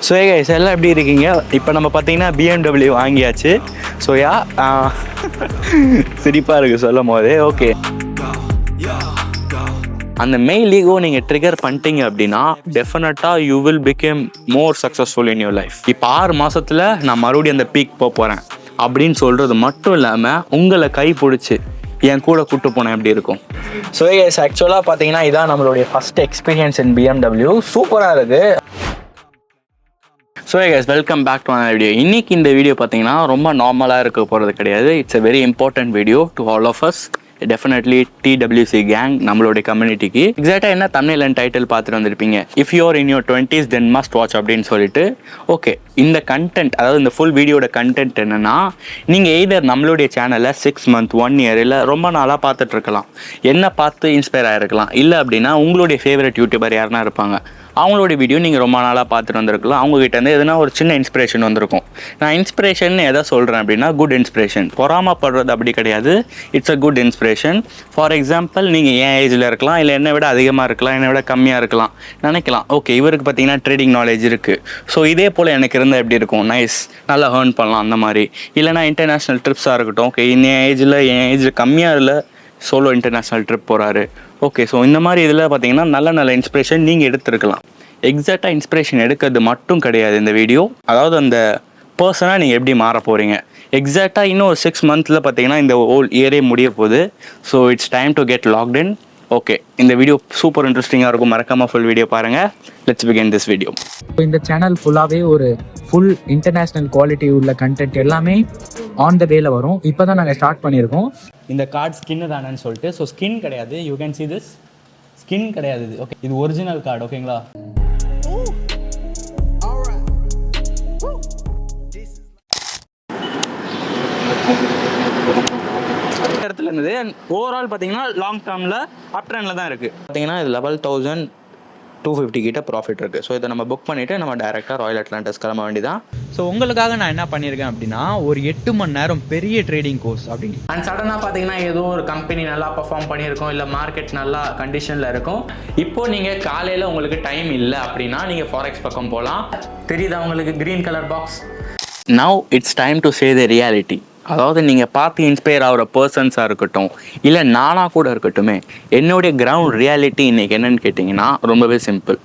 So guys எல்லாம் எப்படி இருக்கீங்க? இப்போ நம்ம பார்த்தீங்கன்னா BMW வாங்கியாச்சு. ஸோ சிரிப்பாக இருக்குது சொல்லும் போதே. ஓகே, அந்த மெயில் ஈகோ நீங்கள் ட்ரிகர் பண்ணிட்டீங்க அப்படின்னா டெஃபினட்டாக you will become more successful in your life. இப்போ 6 மாதத்தில் நான் மறுபடியும் அந்த பீக் போகிறேன் அப்படின்னு சொல்கிறது மட்டும் இல்லாமல் உங்களை கை பிடிச்சி என் கூட கூப்பிட்டு போனேன் எப்படி இருக்கும். ஸோ கைஸ் ஆக்சுவலாக பார்த்தீங்கன்னா இதான் நம்மளுடைய ஃபஸ்ட் எக்ஸ்பீரியன்ஸ் இன் BMW. சூப்பராக இருக்குது. So guys welcome back to another video. இன்றைக்கி இந்த வீடியோ பார்த்தீங்கன்னா ரொம்ப நார்மலாக இருக்க போகிறது கிடையாது. It's a very important video to all of us, definitely TWC gang, நம்மளுடைய கம்யூனிட்டிக்கு. எக்ஸாக்டாக என்ன தமிழ் அண்ட் டைட்டில் பார்த்துட்டு வந்திருப்பீங்க, if you're in your 20s then must watch அப்படின்னு சொல்லிட்டு. ஓகே, இந்த கண்டென்ட், அதாவது இந்த ஃபுல் வீடியோட கண்டென்ட் என்னென்னா, நீங்கள் எய்தர் நம்மளுடைய சேனலை 6 months 1 year இல்லை ரொம்ப நாளாக பார்த்துட்ருக்கலாம், என்ன பார்த்து இன்ஸ்பயர் ஆகிருக்கலாம். இல்லை அப்படின்னா உங்களுடைய ஃபேவரட் யூடியூபர் யாருன்னா இருப்பாங்க, அவங்களுடைய வீடியோ நீங்கள் ரொம்ப நாளாக பார்த்துட்டு வந்திருக்கலாம். அவங்ககிட்டேருந்து எதுனா ஒரு சின்ன இன்ஸ்பிரேஷன் வந்திருக்கும். நான் இன்ஸ்பிரேஷன் எதை சொல்கிறேன் அப்படின்னா குட் இன்ஸ்பிரேஷன், பொறாமப்படுறது அப்படி கிடையாது. It's a good inspiration. For example, நீங்கள் என் ஏஜில் இருக்கலாம், இல்லை என்னை விட அதிகமாக இருக்கலாம், என்னை விட கம்மியாக இருக்கலாம். நினைக்கலாம், ஓகே இவருக்கு பார்த்தீங்கன்னா ட்ரேடிங் நாலேஜ் இருக்குது, ஸோ இதே போல் எனக்கு இருந்தால் எப்படி இருக்கும், நைஸ், நல்லா ஏர்ன் பண்ணலாம் அந்த மாதிரி. இல்லைனா இன்டர்நேஷ்னல் ட்ரிப்ஸாக இருக்கட்டும், ஓகே என் ஏஜில் கம்மியாக இல்லை, சோலோ இன்டர்நேஷ்னல் ட்ரிப் போகிறாரு, ஓகே. ஸோ இந்த மாதிரி இதில் பார்த்தீங்கன்னா நல்ல இன்ஸ்பிரேஷன் நீங்கள் எடுத்துருக்கலாம். எக்ஸாக்டாக இன்ஸ்பிரேஷன் எடுக்கிறது மட்டும் கிடையாது இந்த வீடியோ, அதாவது அந்த பர்சனாக நீங்கள் எப்படி மாற போகிறீங்க. எக்ஸாக்டாக இன்னும் ஒரு 6 months பார்த்தீங்கன்னா இந்த ஹோல் இயரே முடிய போகுது. So it's time to get locked in. Okay, இந்த வீடியோ சூப்பர் இன்ட்ரெஸ்டிங்காக இருக்கும், மறக்காமல் ஃபுல் வீடியோ பாருங்கள். Let's begin this video. இந்த சேனல் ஃபுல்லாகவே ஒரு ஃபுல் இன்டர்நேஷ்னல் குவாலிட்டி உள்ள கண்டென்ட் எல்லாமே ஆன் த வேல வரும். இப்போ தான் நாங்கள் ஸ்டார்ட் பண்ணியிருக்கோம். இந்த கார்டு ஸ்கின்னு தானேன்னு சொல்லிட்டு, ஸோ ஸ்கின் கிடையாது, you can see this, skin கிடையாது இது. ஓகே, இது ஒரிஜினல் கார்டு, ஓகேங்களா. இடத்துல இருந்தது ஓவரால் பார்த்தீங்கன்னா லாங் டேர்மில் அப் ட்ரெண்டில் தான் இருக்குது. பார்த்தீங்கன்னா இது 11,250 கிட்ட ப்ராஃபிட் இருக்குது. ஸோ இதை நம்ம புக் பண்ணிவிட்டு நம்ம டேரெக்டாக ராயல் அட்லாண்டஸ் கிளம்ப வேண்டியதான். ஸோ உங்களுக்காக நான் என்ன பண்ணியிருக்கேன் அப்படின்னா ஒரு 8 மணி நேரம் பெரிய ட்ரேடிங் கோர்ஸ் அப்படின்னு. அண்ட் சடனாக பார்த்தீங்கன்னா ஏதோ ஒரு கம்பெனி நல்லா பர்ஃபார்ம் பண்ணியிருக்கோம், இல்லை மார்க்கெட் நல்லா கண்டிஷனில் இருக்கும். இப்போது நீங்கள் காலையில் உங்களுக்கு டைம் இல்லை அப்படின்னா நீங்கள் ஃபாரெக்ஸ் பக்கம் போகலாம். தெரியுதா உங்களுக்கு green colour box? Now it's time to say the reality. அதாவது நீங்கள் பார்த்து இன்ஸ்பயர் ஆகிற பர்சன்ஸாக இருக்கட்டும், இல்லை நானாக கூட இருக்கட்டுமே, என்னுடைய கிரவுண்ட் ரியாலிட்டி இன்றைக்கி என்னென்னு கேட்டிங்கன்னா ரொம்பவே சிம்பிள்.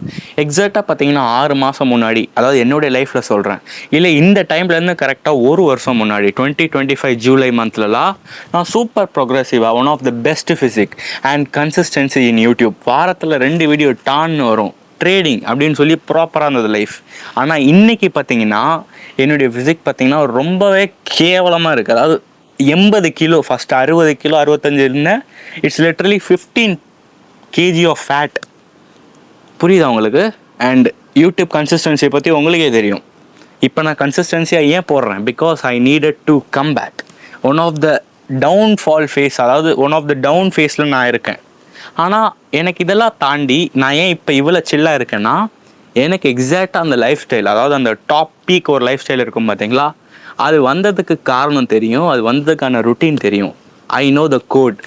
எக்ஸாக்டாக பார்த்தீங்கன்னா 6 மாதம் முன்னாடி, அதாவது என்னுடைய லைஃப்பில் சொல்கிறேன், இல்லை இந்த டைம்லேருந்து கரெக்டாக 1 வருஷம் முன்னாடி 2025 ஜூலை மந்த்லலாம் நான் சூப்பர் ப்ரோக்ரெசிவாக one of the best physique and consistency in YouTube, வாரத்தில் 2 வீடியோ டான்னு வரும், ட்ரேடிங் அப்படின்னு சொல்லி ப்ராப்பராக இருந்தது லைஃப். ஆனால் இன்றைக்கி பார்த்தீங்கன்னா என்னுடைய ஃபிசிக் பார்த்தீங்கன்னா ரொம்பவே கேவலமாக இருக்குது. அதாவது 80 கிலோ, ஃபஸ்ட்டு 60 கிலோ 65 இருந்தேன், it's literally 15 kg of fat. புரியுதா உங்களுக்கு? அண்ட் யூடியூப் கன்சிஸ்டன்சியை பற்றி உங்களுக்கே தெரியும். இப்போ நான் கன்சிஸ்டன்சியாக ஏன் போடுறேன், because I needed to come back. One of the downfall phase, அதாவது ஒன் ஆஃப் த டவுன் ஃபேஸில் நான் இருக்கேன். ஆனால் எனக்கு இதெல்லாம் தாண்டி நான் ஏன் இப்போ இவ்வளோ சில்லாக இருக்கேன்னா, எனக்கு எக்ஸாக்டாக அந்த லைஃப் ஸ்டைல், அதாவது அந்த டாப் பீக் ஒரு லைஃப் ஸ்டைல் இருக்கும் பார்த்தீங்களா, அது வந்ததுக்கு காரணம் தெரியும், அது வந்ததுக்கான ருட்டீன் தெரியும். I know the code.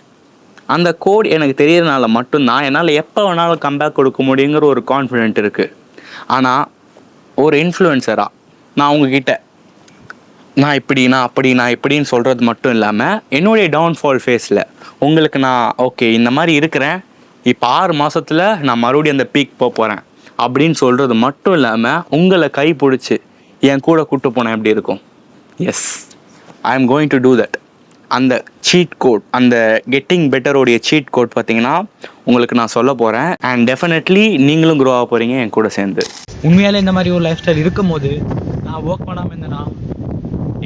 அந்த கோட் எனக்கு தெரியறதுனால மட்டும்தான் என்னால் எப்போ வேணாலும் கம்பேக் கொடுக்க முடியுங்கிற ஒரு கான்ஃபிடென்ட் இருக்குது. ஆனால் ஒரு இன்ஃப்ளூயன்சராக நான் உங்ககிட்ட நான் இப்படின்னு சொல்கிறது மட்டும் இல்லாமல் என்னுடைய டவுன்ஃபால் ஃபேஸில் உங்களுக்கு நான் ஓகே இந்த மாதிரி இருக்கிறேன், இப்போ 6 மாதத்தில் நான் மறுபடியும் அந்த பீக் போகிறேன் அப்படின்னு சொல்கிறது மட்டும் இல்லாமல் உங்களை கை பிடிச்சி என் கூட கூப்பிட்டு போனேன் எப்படி இருக்கும். Yes, I am going to do that. அந்த சீட் கோட், அந்த கெட்டிங் பெட்டரோடைய சீட் கோட் பார்த்தீங்கன்னா உங்களுக்கு நான் சொல்ல போகிறேன். அண்ட் டெஃபினெட்லி நீங்களும் க்ரோ ஆக போகிறீங்க என் கூட சேர்ந்து. உண்மையாலே இந்த மாதிரி ஒரு லைஃப் ஸ்டைல் இருக்கும் போது நான் ஒர்க் பண்ணாமல் இருந்தேன்னா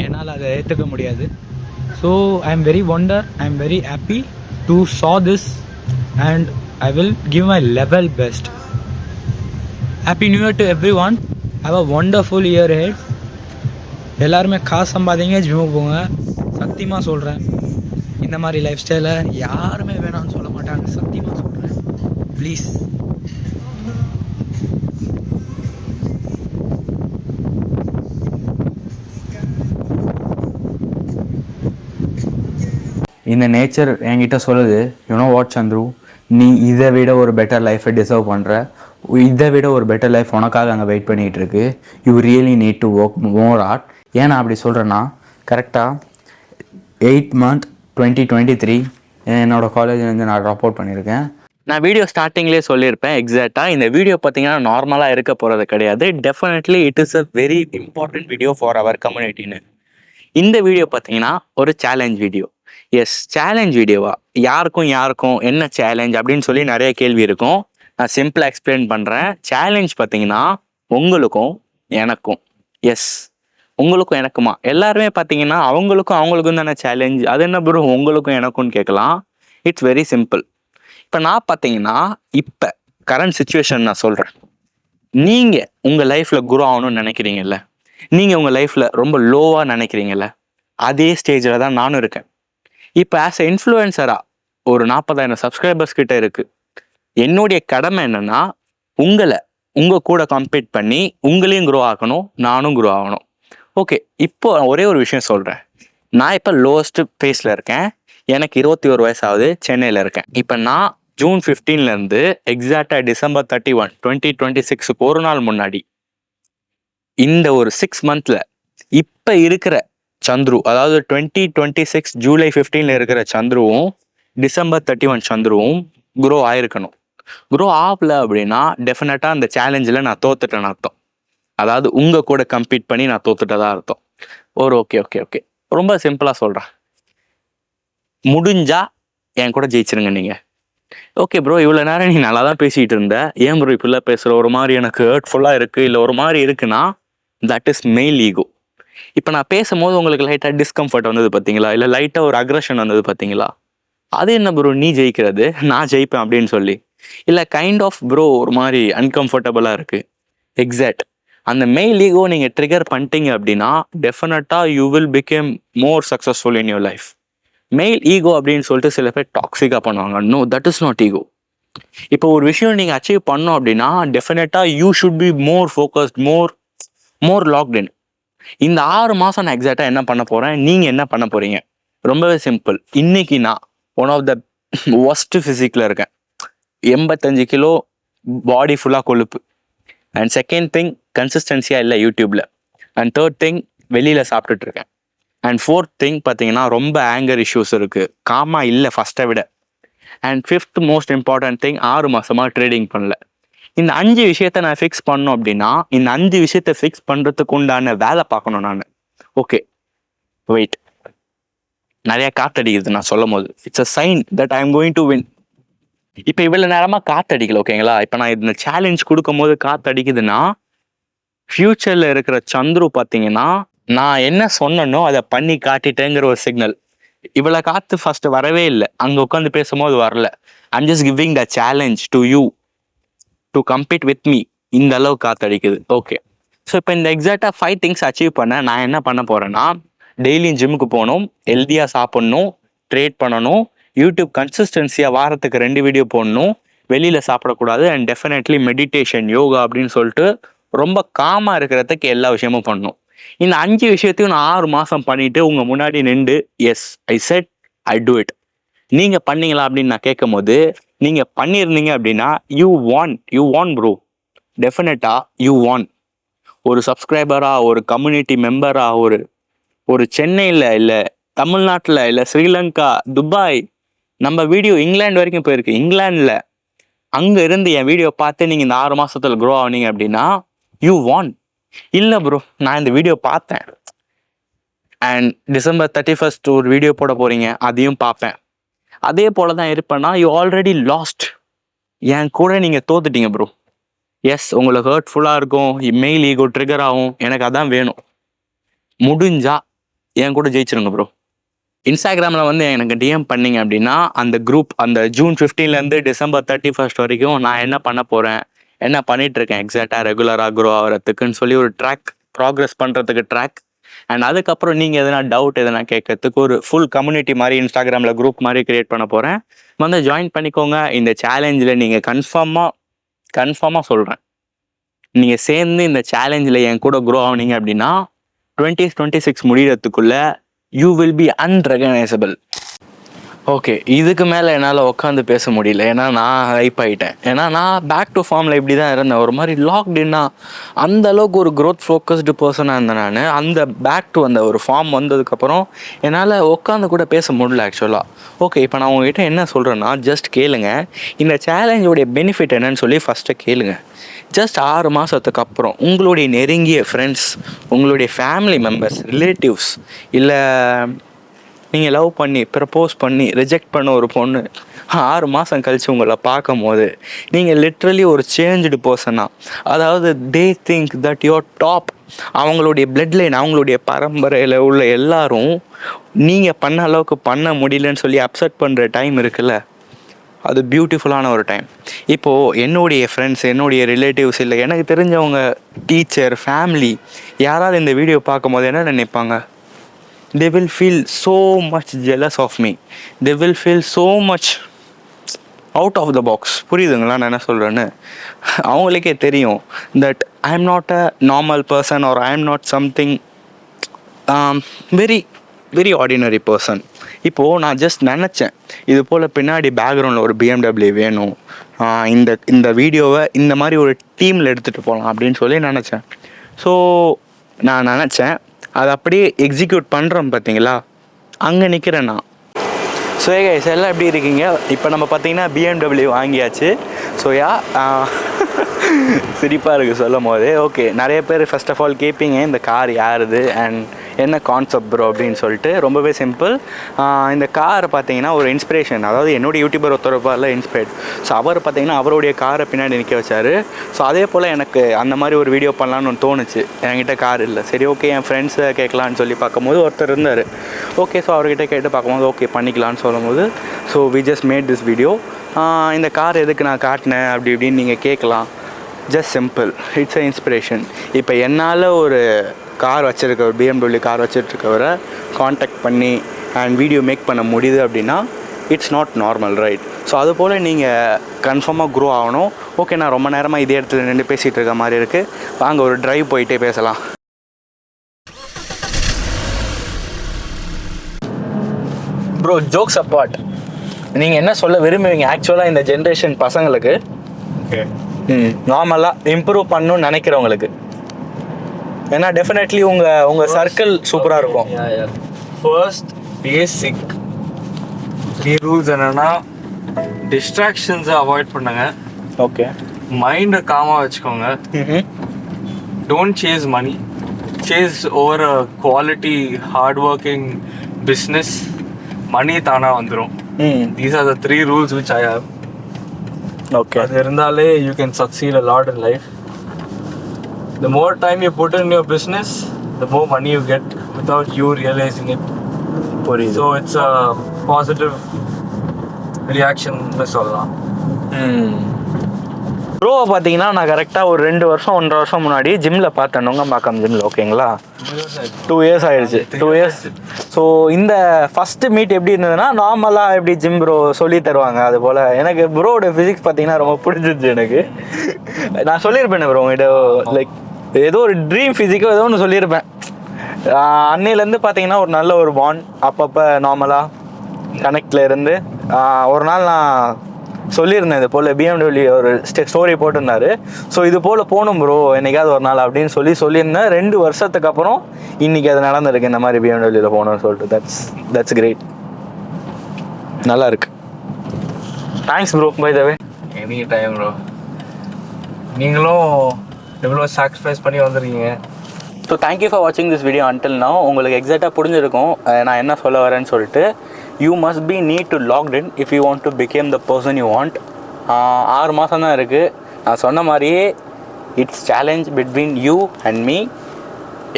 என்னால் அதை ஏற்றுக்க முடியாது. So I am very wonder, I am very happy to saw this and I will give my level best. Happy New Year to everyone. Have a wonderful year ahead. எல்லாருமே காசு சம்பாதிங்க, ஜிம்முக்கு போங்க. சத்தியமாக சொல்கிறேன், இந்த மாதிரி லைஃப் ஸ்டைலை யாருமே வேணாம்னு சொல்ல மாட்டாங்க. சத்தியமாக சொல்கிறேன், ப்ளீஸ். இந்த நேச்சர் என்கிட்ட சொல்லுது, யூனோ வாட் சந்துரு, நீ இதை விட ஒரு பெட்டர் லைஃப்பை டிசர்வ் பண்ணுற, இதை விட ஒரு பெட்டர் லைஃப் உனக்காக அங்கே வெயிட் பண்ணிகிட்டு இருக்கு. You really need to work more art. ஏன் நான் அப்படி சொல்கிறேன்னா, கரெக்டாக 8 month 2023 என்னோடய காலேஜ்லேருந்து நான் ட்ராப் அவுட் பண்ணியிருக்கேன். நான் வீடியோ ஸ்டார்டிங்லேயே சொல்லியிருப்பேன் எக்ஸாக்டாக, இந்த வீடியோ பார்த்தீங்கன்னா நார்மலாக இருக்க போகிறது கிடையாது. Definitely it is a very important video for our கம்யூனிட்டின்னு. இந்த வீடியோ பார்த்தீங்கன்னா ஒரு சேலஞ்ச் வீடியோ. எஸ், சேலஞ்ச் வீடியோவா? யாருக்கும் என்ன சேலஞ்ச் அப்படின்னு சொல்லி நிறைய கேள்வி இருக்கும். நான் சிம்பிளாக எக்ஸ்பிளைன் பண்ணுறேன். சேலஞ்ச் பார்த்தீங்கன்னா உங்களுக்கும் எனக்கும். எஸ், உங்களுக்கும் எனக்குமா? எல்லாருமே பார்த்தீங்கன்னா அவங்களுக்கும் தானே சேலஞ்ச். அது என்ன ப்ரோ உங்களுக்கும் எனக்கும்னு கேட்கலாம். It's very simple. இப்போ நான் பார்த்தீங்கன்னா இப்போ கரண்ட் சுச்சுவேஷன் நான் சொல்கிறேன். நீங்கள் உங்கள் லைஃப்பில் குரோ ஆகணும்னு நினைக்கிறீங்கல்ல, நீங்கள் உங்கள் லைஃப்பில் ரொம்ப லோவாக நினைக்கிறீங்கல்ல, அதே ஸ்டேஜில் தான் நானும் இருக்கேன். இப்போ ஆஸ் எ இன்ஃப்ளூயன்சராக ஒரு 40,000 சப்ஸ்கிரைபர்ஸ் கிட்ட இருக்குது. என்னுடைய கடமை என்னென்னா உங்கள் கூட கம்பீட் பண்ணி உங்களையும் குரோ ஆகணும், நானும் குரோ ஆகணும். ஓகே, இப்போ ஒரே ஒரு விஷயம் சொல்கிறேன். நான் இப்போ லோவஸ்ட் ஃபேஸில் இருக்கேன். எனக்கு 21 வயசு ஆகுது. சென்னையில் இருக்கேன். இப்போ நான் ஜூன் 15லேருந்து எக்ஸாக்டாக December 31, 2026 ஒரு நாள் முன்னாடி இந்த ஒரு 6 months இப்போ இருக்கிற சந்துரு, அதாவது 2026 July 15 இருக்கிற சந்துருவும் December 31 சந்துருவும் குரோ ஆயிருக்கணும். குரோ ஆகல அப்படின்னா டெஃபினட்டாக அந்த சேலஞ்சில் நான் தோத்துட்டேன்னு அர்த்தம். அதாவது உங்கள் கூட கம்பீட் பண்ணி நான் தோத்துட்டதா அர்த்தம். ஓகே ரொம்ப சிம்பிளாக சொல்கிறேன். முடிஞ்சா என் கூட ஜெயிச்சிருங்க நீங்கள். ஓகே ப்ரோ, இவ்வளோ நேரம் நீ நல்லா தான் பேசிகிட்டு இருந்த, ஏன் ப்ரோ இப்படிலாம் பேசுகிற? ஒரு மாதிரி எனக்கு ஹர்ட்ஃபுல்லாக இருக்குது, இல்லை ஒரு மாதிரி இருக்குன்னா தட் இஸ் மெயில் ஈகோ. இப்போ நான் பேசும்போது உங்களுக்கு லைட்டாக டிஸ்கம்ஃபர்ட் வந்தது பார்த்தீங்களா, இல்லை லைட்டாக ஒரு அக்ரஷன் வந்தது பார்த்தீங்களா? அது என்ன ப்ரோ நீ ஜெயிக்கிறது, நான் ஜெயிப்பேன் அப்படின்னு சொல்லி, இல்லை கைண்ட் ஆஃப் ப்ரோ ஒரு மாதிரி அன்கம்ஃபர்டபுளாக இருக்குது. எக்ஸாக்ட் அந்த மெயில் ஈகோ நீங்கள் ட்ரிகர் பண்ணிட்டீங்க அப்படின்னா டெஃபினட்டாக you will become more successful in your life. Male ego அப்படின்னு சொல்லிட்டு சில பேர் டாக்ஸிக்காக பண்ணுவாங்க. No, that is not ego. இப்போ ஒரு விஷயம் நீங்கள் அச்சீவ் பண்ணோம் அப்படின்னா டெஃபினட்டாக you should be more focused, more locked in. இந்த 6 மாதம் நான் எக்ஸாக்டாக என்ன பண்ண போகிறேன், நீங்கள் என்ன பண்ண போகிறீங்க? ரொம்பவே சிம்பிள். இன்னைக்கு நான் ஒன் ஆஃப் த ஒஸ்ட் ஃபிசிக்கில் இருக்கேன். 85 கிலோ, பாடி ஃபுல்லாக கொழுப்பு. அண்ட் செகண்ட் திங், கன்சிஸ்டன்சியாக இல்லை யூடியூப்பில். அண்ட் தேர்ட் திங், வெளியில் சாப்பிட்டுட்ருக்கேன். அண்ட் ஃபோர்த் திங் பார்த்தீங்கன்னா ரொம்ப ஆங்கர் இஷ்யூஸ் இருக்குது, காமா இல்லை ஃபஸ்ட்டை விட. And fifth most important thing, 6 மாதமாக ட்ரேடிங் பண்ணல. இந்த 5 விஷயத்த நான் ஃபிக்ஸ் பண்ணோம் அப்படின்னா இந்த 5 விஷயத்த ஃபிக்ஸ் பண்ணுறதுக்கு உண்டான வேலை பார்க்கணும் நான். ஓகே வெயிட், நிறைய காற்றடிக்குது நான் சொல்லும் போது. It's a sign that I am going to win. இப்போ இவ்வளோ நேரமாக காற்றடிக்கல, ஓகேங்களா? இப்போ நான் இந்த சேலஞ்ச் கொடுக்கும் போது காற்றடிக்குதுன்னா ஃப்யூச்சரில் இருக்கிற சந்துரு பார்த்தீங்கன்னா நான் என்ன சொன்னனோ அதை பண்ணி காட்டிட்டேங்கிற ஒரு சிக்னல். இவ்வளோ காற்று ஃபஸ்ட்டு வரவே இல்லை, அங்கே உட்காந்து பேசும்போது வரல. I'm just giving the challenge to you to compete with me. இந்த அளவு காற்றடிக்குது. ஓகே, ஸோ இப்போ இந்த எக்ஸாக்டாக 5 திங்ஸ் அச்சீவ் பண்ண நான் என்ன பண்ண போகிறேன்னா, டெய்லியும் ஜிம்முக்கு போகணும், ஹெல்த்தியாக சாப்பிட்ணும், ட்ரேட் பண்ணணும், யூடியூப் கன்சிஸ்டன்சியாக வாரத்துக்கு 2 வீடியோ போடணும், வெளியில் சாப்பிடக்கூடாது, அண்ட் டெஃபினெட்லி மெடிடேஷன், யோகா அப்படின்னு சொல்லிட்டு ரொம்ப காமாக இருக்கிறதுக்கு எல்லா விஷயமும் பண்ணணும். இந்த 5 விஷயத்தையும் நான் 6 மாதம் பண்ணிவிட்டு உங்கள் முன்னாடி நின்று yes I said I do it. நீங்கள் பண்ணீங்களா அப்படின்னு நான் கேட்கும் போது நீங்கள் பண்ணியிருந்தீங்க அப்படின்னா யூ வான் ப்ரோ. டெஃபினட்டாக யூ வான். ஒரு சப்ஸ்கிரைபராக, ஒரு கம்யூனிட்டி மெம்பராக, ஒரு சென்னையில், இல்லை தமிழ்நாட்டில், இல்லை ஸ்ரீலங்கா, துபாய், நம்ம வீடியோ இங்கிலாந்து வரைக்கும் போயிருக்கு. இங்கிலாண்டில் அங்கே இருந்து என் வீடியோ பார்த்து நீங்கள் இந்த 6 மாதத்தில் க்ரோ ஆனீங்க அப்படின்னா யூ வான். இல்லை ப்ரோ, நான் இந்த வீடியோ பார்த்தேன் அண்ட் December 31 ஒரு வீடியோ போட போகிறீங்க, அதையும் பார்ப்பேன், அதே போல தான் இருப்பேன்னா யூ ஆல்ரெடி லாஸ்ட். என் கூட நீங்கள் தோத்துட்டீங்க ப்ரோ. எஸ், உங்களுக்கு ஹர்ட்ஃபுல்லாக இருக்கும், மெயில் ஈகோ ட்ரிகர் ஆகும், எனக்கு அதான் வேணும். முடிஞ்சா என் கூட ஜெயிச்சிருங்க ப்ரோ. இன்ஸ்டாகிராமில் வந்து எனக்கு டிஎம் பண்ணிங்க அப்படின்னா அந்த குரூப், அந்த June 15லேருந்து December 31 வரைக்கும் நான் என்ன பண்ண போகிறேன், என்ன பண்ணிகிட்ருக்கேன் எக்ஸாக்டாக ரெகுலராக க்ரோ ஆகிறதுக்குன்னு சொல்லி ஒரு ட்ராக், ப்ராக்ரஸ் பண்ணுறதுக்கு ட்ராக். அண்ட் அதுக்கப்புறம் நீங்கள் எதனா டவுட் எதனா கேட்கறதுக்கு ஒரு ஃபுல் கம்யூனிட்டி மாதிரி இன்ஸ்டாகிராமில் குரூப் மாதிரி க்ரியேட் பண்ண போகிறேன். வந்து ஜாயின் பண்ணிக்கோங்க. இந்த சேலஞ்சில் நீங்கள் கன்ஃபார்மாக சொல்கிறேன், நீங்கள் சேர்ந்து இந்த சேலஞ்சில் என் கூட க்ரோ ஆனீங்க அப்படின்னா 2026 முடிகிறதுக்குள்ளே யூ வில் பி அன்ரெகனைசபிள். ஓகே, இதுக்கு மேலே என்னால் உட்காந்து பேச முடியல. ஏன்னா நான் ஹைப் ஆகிட்டேன். ஏன்னா நான் பேக் டு ஃபார்மில் இப்படி தான் இருந்தேன். ஒரு மாதிரி லாக்டின்னா அந்த அளவுக்கு ஒரு க்ரோத் ஃபோக்கஸ்டு பர்சனாக இருந்தேன் நான். அந்த பேக் டு அந்த ஒரு ஃபார்ம் வந்ததுக்கப்புறம் என்னால் உட்காந்து கூட பேச முடியல ஆக்சுவலாக. ஓகே, இப்போ நான் உங்ககிட்ட என்ன சொல்கிறேன்னா, ஜஸ்ட் கேளுங்க. இந்த சேலஞ்சோடைய பெனிஃபிட் என்னன்னு சொல்லி ஃபஸ்ட்டு கேளுங்க. ஜஸ்ட் 6 மாதத்துக்கு அப்புறம் உங்களுடைய நெருங்கிய ஃப்ரெண்ட்ஸ், உங்களுடைய ஃபேமிலி மெம்பர்ஸ், ரிலேட்டிவ்ஸ், இல்லை நீங்கள் லவ் பண்ணி ப்ரப்போஸ் பண்ணி ரிஜெக்ட் பண்ண ஒரு பொண்ணு 6 மாதம் கழித்து உங்களை பார்க்கும் போது நீங்கள் லிட்ரலி ஒரு சேஞ்சுடு பர்சனாக, அதாவது they think that your top, அவங்களுடைய பிளட் லைன், அவங்களுடைய பரம்பரையில் உள்ள எல்லாரும் நீங்கள் பண்ண அளவுக்கு பண்ண முடியலன்னு சொல்லி அப்செட் பண்ணுற டைம் இருக்குல்ல, அது பியூட்டிஃபுல்லான ஒரு டைம். இப்போது என்னுடைய ஃப்ரெண்ட்ஸ், என்னுடைய ரிலேட்டிவ்ஸ், இல்லை எனக்கு தெரிஞ்சவங்க, டீச்சர், ஃபேமிலி யாராவது இந்த வீடியோ பார்க்கும் போது என்ன நினைப்பாங்க? They will feel so much jealous of me. They will feel so much out of the box. புரியுதுங்களா நான் என்ன சொல்கிறேன்னு? அவங்களுக்கே தெரியும் that I am not a normal person or I am not something very very ordinary person. இப்போது நான் just நினச்சேன், இது போல் பின்னாடி பேக்ரவுண்டில் ஒரு BMW வேணும், இந்த வீடியோவை இந்த மாதிரி ஒரு டீமில் எடுத்துகிட்டு போகலாம் அப்படின்னு சொல்லி நினச்சேன். ஸோ நான் நினச்சேன், அதை அப்படியே எக்ஸிக்யூட் பண்ணுறோம் பார்த்தீங்களா, அங்கே நிற்கிறேன் நான். ஸோ கைஸ், எல்லாம் எப்படி இருக்கீங்க? இப்போ நம்ம பார்த்தீங்கன்னா BMW வாங்கியாச்சு. ஸோ சிரிப்பாக இருக்குது சொல்லும் போது. ஓகே, நிறைய பேர் ஃபர்ஸ்ட் ஆஃப் ஆல் கேட்பீங்க இந்த கார் யாருது அண்ட் என்ன கான்செப்ட் ப்ரோ அப்படின்னு சொல்லிட்டு. ரொம்பவே சிம்பிள். இந்த கார் பார்த்தீங்கன்னா ஒரு இன்ஸ்பிரேஷன், அதாவது என்னுடைய யூடியூபர் ஒருத்தர் இன்ஸ்பைர்ட். ஸோ அவர் பார்த்தீங்கன்னா அவருடைய காரை பின்னாடி நிற்க வச்சார். ஸோ அதே போல் எனக்கு அந்த மாதிரி ஒரு வீடியோ பண்ணலான்னு ஒன்று தோணுச்சு. என்கிட்ட கார் இல்லை, சரி ஓகே என் ஃப்ரெண்ட்ஸை கேட்கலான்னு சொல்லி பார்க்கும்போது ஒருத்தர் இருந்தார். ஓகே, ஸோ அவர்கிட்ட கேட்டு பார்க்கும்போது ஓகே பண்ணிக்கலான்னு சொல்லும்போது, so we just made this video. இந்த கார் எதுக்கு நான் காட்டினேன் அப்படி இப்படின்னு நீங்கள் கேட்கலாம். Just simple, it's a inspiration. இப்போ என்னால் ஒரு கார் வச்சுருக்க, ஒரு BMW கார் வச்சுட்ருக்கவரை காண்டாக்ட் பண்ணி அண்ட் வீடியோ மேக் பண்ண முடியுது அப்படின்னா it's not normal, right? So அதுபோல் நீங்கள் கன்ஃபார்மாக க்ரோ ஆகணும். ஓகே, நான் ரொம்ப நேரமாக இதே இடத்துல நின்று பேசிகிட்டு இருக்க மாதிரி இருக்குது. வாங்க ஒரு ட்ரைவ் போயிட்டே பேசலாம். ப்ரோ, ஜோக்ஸ் அப்பார்ட், நீங்கள் என்ன சொல்ல விரும்புவீங்க ஆக்சுவலாக இந்த ஜென்ரேஷன் பசங்களுக்கு? ஓகே, நார்மலாக இம்ப்ரூவ் பண்ணணும்னு நினைக்கிறவங்களுக்கு? ஏன்னா டெஃபினெட்லி உங்கள் சர்க்கிள் சூப்பராக இருக்கும். ஃபர்ஸ்ட் பேசிக் 3 ரூல்ஸ் என்னன்னா, டிஸ்ட்ராக்ஷன்ஸை அவாய்ட் பண்ணுங்க. ஓகே, மைண்டை காமாக வச்சுக்கோங்க. Don't chase money, chase over a quality hard working business. Money தானாக வந்துடும். These are the 3 rules which I have. Okay, அது இருந்தாலே you can succeed a lot in life. The more time you put in your business, the more money you get without you realizing it. So it's a positive reaction சொல்லலாம். Bro பார்த்தீங்கன்னா நான் கரெக்டாக ஒரு 2 வருஷம் 1.5 வருஷம் முன்னாடி ஜிம்மில் பார்த்தேன், நுங்கம்பாக்கம் ஜிம்மில். ஓகேங்களா, 2 இயர்ஸ் ஆயிடுச்சு. 2 இயர்ஸ். ஸோ இந்த ஃபஸ்ட்டு மீட் எப்படி இருந்ததுன்னா, நார்மலாக எப்படி ஜிம் ப்ரோ சொல்லி தருவாங்க அது போல். எனக்கு ப்ரோட ஃபிசிக்ஸ் பார்த்தீங்கன்னா ரொம்ப பிடிச்சிருச்சு எனக்கு. நான் சொல்லியிருப்பேன் ப்ரோ உங்கள்கிட்ட, லைக் ஏதோ ஒரு ட்ரீம் ஃபிசிக்கோ ஏதோ ஒன்று சொல்லியிருப்பேன். அன்னையிலேருந்து பார்த்தீங்கன்னா ஒரு நல்ல ஒரு பாண்ட், அப்பப்போ நார்மலாக கனெக்டில் இருந்து. ஒரு நாள் நான் சொல்லியிருந்தேன் இது போல் BMW ஒரு ஸ்டோரி போட்டிருந்தாரு. ஸோ இது போல் போகணும் ப்ரோ என்னைக்காவது ஒரு நாள் அப்படின்னு சொல்லியிருந்தேன். 2 வருஷத்துக்கு அப்புறம் இன்றைக்கி அது நடந்திருக்கு, இந்த மாதிரி BMWவில் போகணும்னு சொல்லிட்டு. தட்ஸ் கிரேட், நல்லா இருக்கு. Thanks bro, by the way. Any time bro. நீங்களும் எவ்வளோ சாக்ரிஃபைஸ் பண்ணி வந்துருக்கீங்க. ஸோ தேங்க்யூ ஃபார் வாட்சிங் திஸ் வீடியோ அன்டில் நவ். உங்களுக்கு எக்ஸாக்டாக புரிஞ்சிருக்கும் நான் என்ன சொல்ல வரேன்னு சொல்லிட்டு. You must be need to locked in if you want to become the person you want. 6 மாதம் தான் இருக்குது. நான் சொன்ன மாதிரியே it's challenge between you and me.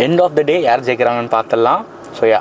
End of the day யார் ஜெயிக்கிறாங்கன்னு பார்த்துடலாம். So yeah.